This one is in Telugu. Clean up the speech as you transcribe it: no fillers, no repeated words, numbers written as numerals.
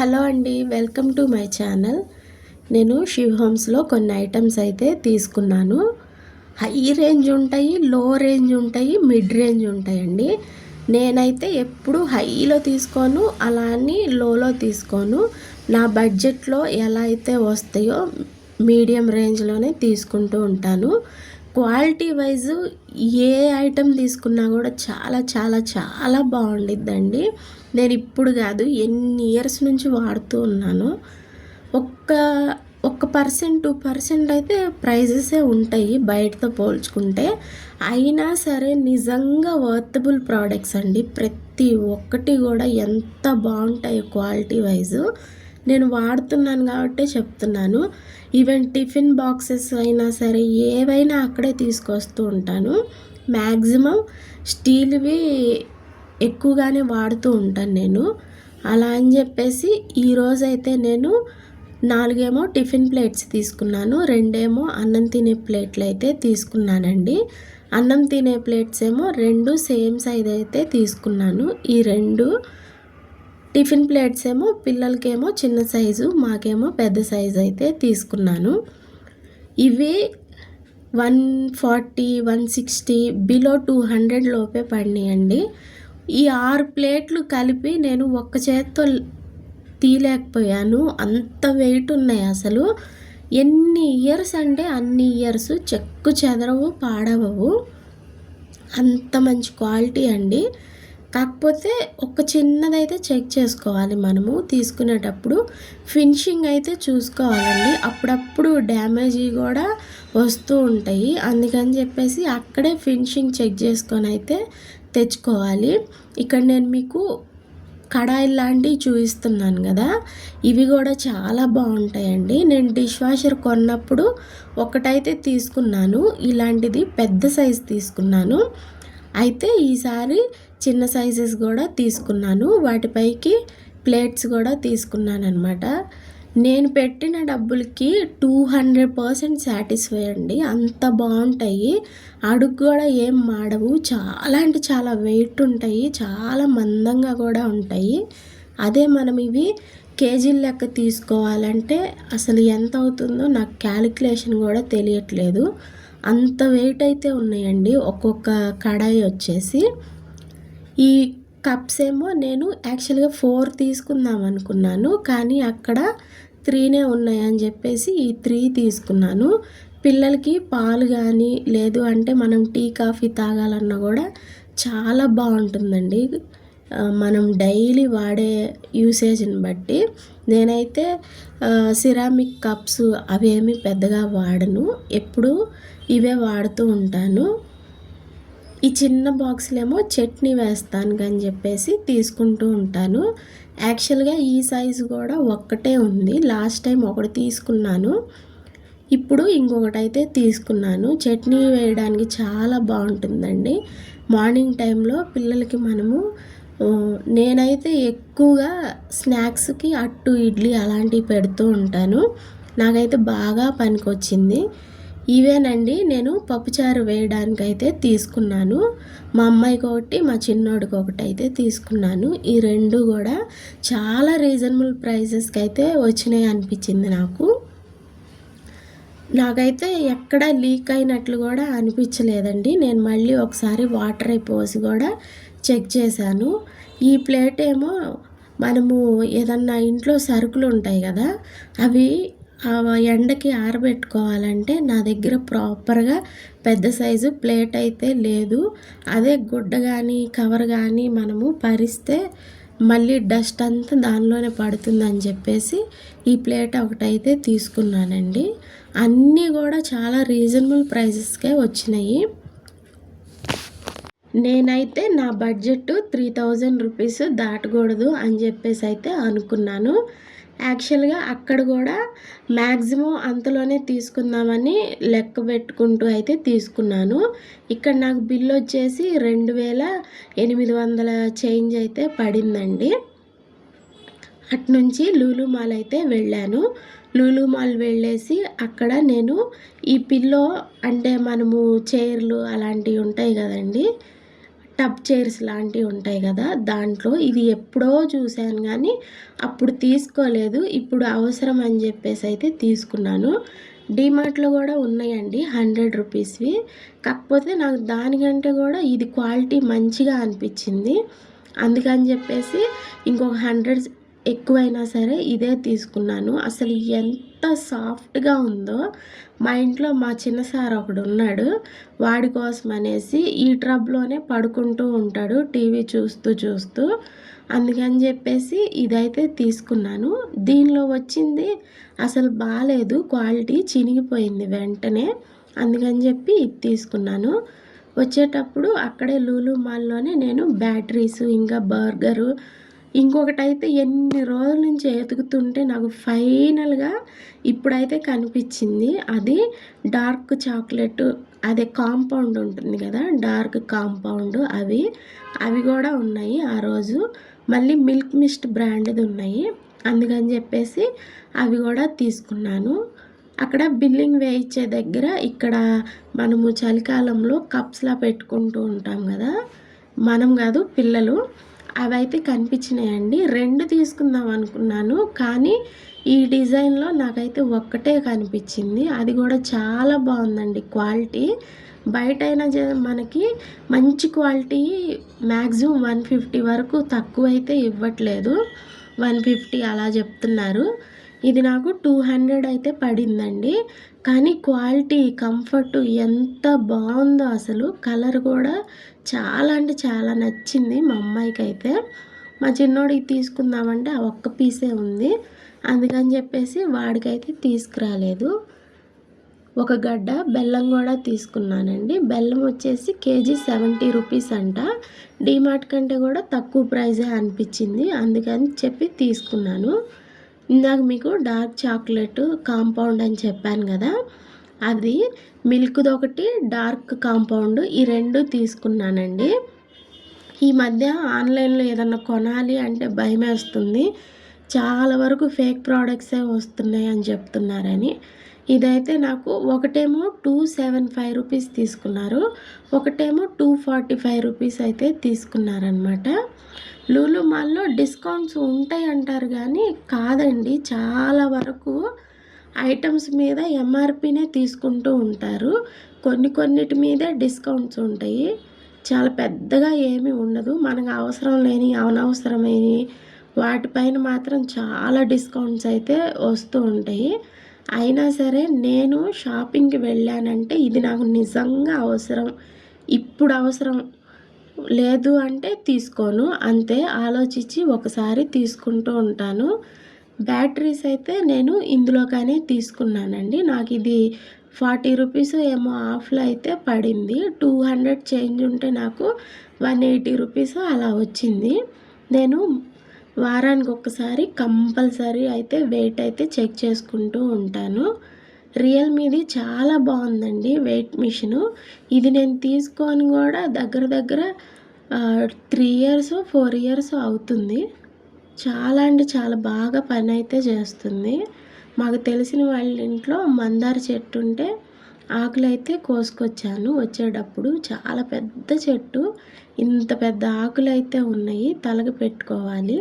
హలో అండి, వెల్కమ్ టు మై ఛానల్. నేను శివ్ హోమ్స్లో కొన్ని ఐటమ్స్ అయితే తీసుకున్నాను. హై రేంజ్ ఉంటాయి, లో రేంజ్ ఉంటాయి, మిడ్ రేంజ్ ఉంటాయండి. నేనైతే ఎప్పుడు హైలో తీసుకోను, అలా అని లోలో తీసుకోను. నా బడ్జెట్లో ఎలా అయితే వస్తాయో మీడియం రేంజ్లోనే తీసుకుంటూ ఉంటాను. క్వాలిటీ వైజ్ ఏ ఐటెం తీసుకున్నా కూడా చాలా చాలా చాలా బాగుండిద్దండి. నేను ఇప్పుడు కాదు, ఎన్ని ఇయర్స్ నుంచి వాడుతూ ఉన్నాను. ఒక్క 1% 2% అయితే ప్రైజెసే ఉంటాయి బయటతో పోల్చుకుంటే. అయినా సరే నిజంగా వర్తబుల్ ప్రోడక్ట్స్ అండి. ప్రతి ఒక్కటి కూడా ఎంత బాగుంటాయి క్వాలిటీ వైజ్. నేను వాడుతున్నాను కాబట్టే చెప్తున్నాను. ఈవెన్ టిఫిన్ బాక్సెస్ అయినా సరే ఏవైనా అక్కడే తీసుకొస్తూ ఉంటాను. మ్యాక్సిమం స్టీల్వి ఎక్కువగానే వాడుతూ ఉంటాను నేను. అలా అని చెప్పేసి ఈరోజైతే నేను 4 టిఫిన్ ప్లేట్స్ తీసుకున్నాను, 2 అన్నం తినే ప్లేట్లు అయితే తీసుకున్నానండి. అన్నం తినే ప్లేట్స్ ఏమో 2 సేమ్ సైజ్ అయితే తీసుకున్నాను. ఈ 2 టిఫిన్ ప్లేట్స్ ఏమో పిల్లలకేమో చిన్న సైజు, మాకేమో పెద్ద సైజు అయితే తీసుకున్నాను. ఇవి 140 160 బిలో 200 లోపే పడినాయండి. ఈ 6 ప్లేట్లు కలిపి నేను ఒక్క చేత్తో తీయలేకపోయాను, అంత వెయిట్ ఉన్నాయి అసలు. ఎన్ని ఇయర్స్ అంటే అన్ని ఇయర్స్ చెక్కు చెదరవు, పాడవవు, అంత మంచి క్వాలిటీ అండి. కాకపోతే ఒక చిన్నదైతే చెక్ చేసుకోవాలి మనము తీసుకునేటప్పుడు. ఫినిషింగ్ అయితే చూసుకోవాలండి, అప్పుడప్పుడు డ్యామేజీ కూడా వస్తూ ఉంటాయి. అందుకని చెప్పేసి అక్కడే ఫినిషింగ్ చెక్ చేసుకొని అయితే తెచ్చుకోవాలి. ఇక్కడ నేను మీకు కడాయిలు లాంటివి చూపిస్తున్నాను కదా, ఇవి కూడా చాలా బాగుంటాయండి. నేను డిష్ వాషర్ కొన్నప్పుడు ఒకటైతే తీసుకున్నాను, ఇలాంటిది పెద్ద సైజు తీసుకున్నాను. అయితే ఈసారి చిన్న సైజెస్ కూడా తీసుకున్నాను, వాటిపైకి ప్లేట్స్ కూడా తీసుకున్నాను అనమాట. నేను పెట్టిన డబ్బులకి 200% సాటిస్ఫై అండి. అంత బాగుంటాయి, అడుగు కూడా ఏం మాడవు, చాలా అంటే చాలా వెయిట్ ఉంటాయి, చాలా మందంగా కూడా ఉంటాయి. అదే మనం ఇవి కేజీల లెక్క తీసుకోవాలంటే అసలు ఎంత అవుతుందో నాకు క్యాలిక్యులేషన్ కూడా తెలియట్లేదు. అంత వెయిట్ అయితే ఉన్నాయండి ఒక్కొక్క కడాయి వచ్చేసి. ఈ కప్స్ ఏమో నేను యాక్చువల్గా 4 తీసుకుందాం అనుకున్నాను, కానీ అక్కడ 3 ఉన్నాయని చెప్పేసి ఈ 3 తీసుకున్నాను. పిల్లలకి పాలు కానీ లేదు అంటే మనం టీ కాఫీ తాగాలన్నా కూడా చాలా బాగుంటుందండి, మనం డైలీ వాడే యూసేజ్ని బట్టి. నేనైతే సిరామిక్ కప్స్ అవేమి పెద్దగా వాడను, ఎప్పుడు ఇవే వాడుతూ ఉంటాను. ఈ చిన్న బాక్స్లేమో చట్నీ వేస్తాను అని చెప్పేసి తీసుకుంటూ ఉంటాను. యాక్చువల్గా ఈ సైజు కూడా ఒక్కటే ఉంది, లాస్ట్ టైం ఒకటి తీసుకున్నాను, ఇప్పుడు ఇంకొకటి అయితే తీసుకున్నాను. చట్నీ వేయడానికి చాలా బాగుంటుందండి. మార్నింగ్ టైంలో పిల్లలకి మనము నేనైతే ఎక్కువగా స్నాక్స్కి అట్టు, ఇడ్లీ అలాంటివి పెడుతూ ఉంటాను. నాకైతే బాగా పనికొచ్చింది. ఇవేనండి నేను పప్పుచారు వేయడానికి అయితే తీసుకున్నాను. మా అమ్మాయికి ఒకటి, మా చిన్నోడికి ఒకటి అయితే తీసుకున్నాను. ఈ 2 కూడా చాలా రీజనబుల్ ప్రైజెస్కి అయితే వచ్చినాయి అనిపించింది నాకు. నాకైతే ఎక్కడ లీక్ అయినట్లు కూడా అనిపించలేదండి. నేను మళ్ళీ ఒకసారి వాటర్ పోసి కూడా చెక్ చేశాను. ఈ ప్లేట్ ఏమో మనము ఏదన్నా ఇంట్లో సరుకులు ఉంటాయి కదా, అవి ఎండకి ఆరబెట్టుకోవాలంటే నా దగ్గర ప్రాపర్గా పెద్ద సైజు ప్లేట్ అయితే లేదు. అదే గుడ్డ కానీ కవర్ కానీ మనము పరిస్తే మళ్ళీ డస్ట్ అంతా దానిలోనే పడుతుందని చెప్పేసి ఈ ప్లేట్ ఒకటైతే తీసుకున్నానండి. అన్నీ కూడా చాలా రీజనబుల్ ప్రైజెస్కే వచ్చినాయి. నేనైతే నా బడ్జెట్ 3000 రూపీస్ దాటకూడదు అని చెప్పేసి అయితే అనుకున్నాను. యాక్చువల్గా అక్కడ కూడా మ్యాక్సిమం అంతలోనే తీసుకుందామని లెక్క పెట్టుకుంటూ అయితే తీసుకున్నాను. ఇక్కడ నాకు బిల్ వచ్చేసి 2800 చేంజ్ అయితే పడిందండి. అటునుంచి లూలు మాల్ అయితే వెళ్ళాను. లూలు మాల్ వెళ్ళేసి అక్కడ నేను ఈ పిల్లో అంటే మనము చైర్లు అలాంటివి ఉంటాయి కదండి, టబ్ చైర్స్ లాంటివి ఉంటాయి కదా, దాంట్లో ఇది ఎప్పుడో చూశాను కానీ అప్పుడు తీసుకోలేదు. ఇప్పుడు అవసరం అని చెప్పేసి అయితే తీసుకున్నాను. డీమార్ట్‌లో కూడా ఉన్నాయండి 100 రూపీస్‌వి. కాకపోతే నాకు దానికంటే కూడా ఇది క్వాలిటీ మంచిగా అనిపించింది. అందుకని చెప్పేసి ఇంకొక 100 ఎక్కువైనా సరే ఇదే తీసుకున్నాను. అసలు ఎంత సాఫ్ట్‌గా ఉందో, మా ఇంట్లో మా చిన్న సార్ ఒకడున్నాడు. వాడి కోసం అనేసి ఈ ట్రబ్‌లోనే పడుకుంటూ ఉంటాడు టీవీ చూస్తూ. అందుకని చెప్పేసి ఇదైతే తీసుకున్నాను. దీనిలో వచ్చింది అసలు బాలేదు, క్వాలిటీ చినిగిపోయింది వెంటనే. అందుకని చెప్పి ఇది తీసుకున్నాను. వచ్చేటప్పుడు అక్కడే లూలు మాల్‌లోనే నేను బ్యాటరీస్, ఇంకా బర్గరు, ఇంకొకటైతే ఎన్ని రోజుల నుంచి ఎతుకుతుంటే నాకు ఫైనల్‌గా ఇప్పుడైతే కనిపించింది. అది డార్క్ చాక్లెట్, అదే కాంపౌండ్ ఉంటుంది కదా, డార్క్ కాంపౌండ్ అవి కూడా ఉన్నాయి ఆ రోజు. మళ్ళీ మిల్క్ మిస్ట్ బ్రాండ్‌ది ఉన్నాయి. అందుకని చెప్పేసి అవి కూడా తీసుకున్నాను. అక్కడ బిల్లింగ్ వేయించే దగ్గర ఇక్కడ మనము చలికాలంలో కప్స్‌లా పెట్టుకుంటూ ఉంటాం కదా, మనం కాదు పిల్లలు, అవైతే కనిపించినాయండి. 2 తీసుకుందాం అనుకున్నాను కానీ ఈ డిజైన్‌లో నాకైతే ఒక్కటే కనిపించింది. అది కూడా చాలా బాగుందండి క్వాలిటీ. బయటైనా మనకి మంచి క్వాలిటీ మ్యాక్సిమం 150 వరకు తక్కువైతే ఇవ్వట్లేదు. 150 అలా చెప్తున్నారు. ఇది నాకు 200 అయితే పడిందండి. కానీ క్వాలిటీ, కంఫర్ట్ ఎంత బాగుందో అసలు. కలర్ కూడా చాలా అంటే చాలా నచ్చింది మా అమ్మాయికైతే. మా చిన్నోడికి తీసుకుందామంటే ఆ ఒక్క పీసే ఉంది. అందుకని చెప్పేసి వాడికైతే తీసుకురాలేదు. ఒక గడ్డ బెల్లం కూడా తీసుకున్నానండి. బెల్లం వచ్చేసి కేజీ 70 రూపీస్ అంట. డీమార్ట్ కంటే కూడా తక్కువ ప్రైజే అనిపించింది. అందుకని చెప్పి తీసుకున్నాను. ఇందాక మీకు డార్క్ చాక్లెట్ కాంపౌండ్ అని చెప్పాను కదా, అది మిల్క్ది ఒకటి, డార్క్ కాంపౌండ్, ఈ 2 తీసుకున్నానండి. ఈ మధ్య ఆన్లైన్లో ఏదన్నా కొనాలి అంటే భయమేస్తుంది. చాలా వరకు ఫేక్ ప్రోడక్ట్సే వస్తున్నాయి అని చెప్తున్నారని. ఇదైతే నాకు ఒకటేమో 275 రూపీస్ తీసుకున్నారు, ఒకటేమో 245 రూపీస్ అయితే తీసుకున్నారనమాట. లూలు మాల్లో డిస్కౌంట్స్ ఉంటాయి అంటారు కానీ కాదండి, చాలా వరకు ఐటమ్స్ మీద ఎంఆర్పీనే తీసుకుంటూ ఉంటారు. కొన్నిటి మీదే డిస్కౌంట్స్ ఉంటాయి. చాలా పెద్దగా ఏమీ ఉండదు. మనకు అవసరం లేని, అనవసరమైన వాటిపైన మాత్రం చాలా డిస్కౌంట్స్ అయితే వస్తూ ఉంటాయి. అయినా సరే నేను షాపింగ్కి వెళ్ళానంటే ఇది నాకు నిజంగా అవసరం, ఇప్పుడు అవసరం లేదు అంటే తీసుకోను, అంతే. ఆలోచించి ఒకసారి తీసుకుంటూ ఉంటాను. బ్యాటరీస్ అయితే నేను ఇందులోగానే తీసుకున్నానండి. నాకు ఇది 40 రూపీస్ ఏమో ఆఫ్లో అయితే పడింది. 200 చేంజ్ ఉంటే నాకు 180 రూపీస్ అలా వచ్చింది. నేను వారానికి ఒక్కసారి కంపల్సరీ అయితే వెయిట్ అయితే చెక్ చేసుకుంటూ ఉంటాను. రియల్మీది చాలా బాగుందండి వెయిట్ మిషను. ఇది నేను తీసుకొని కూడా దగ్గర 3 ఇయర్స్ 4 ఇయర్స్ అవుతుంది. చాలా అంటే చాలా బాగా పని అయితే చేస్తుంది. మాకు తెలిసిన వాళ్ళ ఇంట్లో మందార చెట్టు ఉంటే ఆకులైతే కోసుకొచ్చాను వచ్చేటప్పుడు. చాలా పెద్ద చెట్టు, ఇంత పెద్ద ఆకులైతే ఉన్నాయి, తలకి పెట్టుకోవాలి.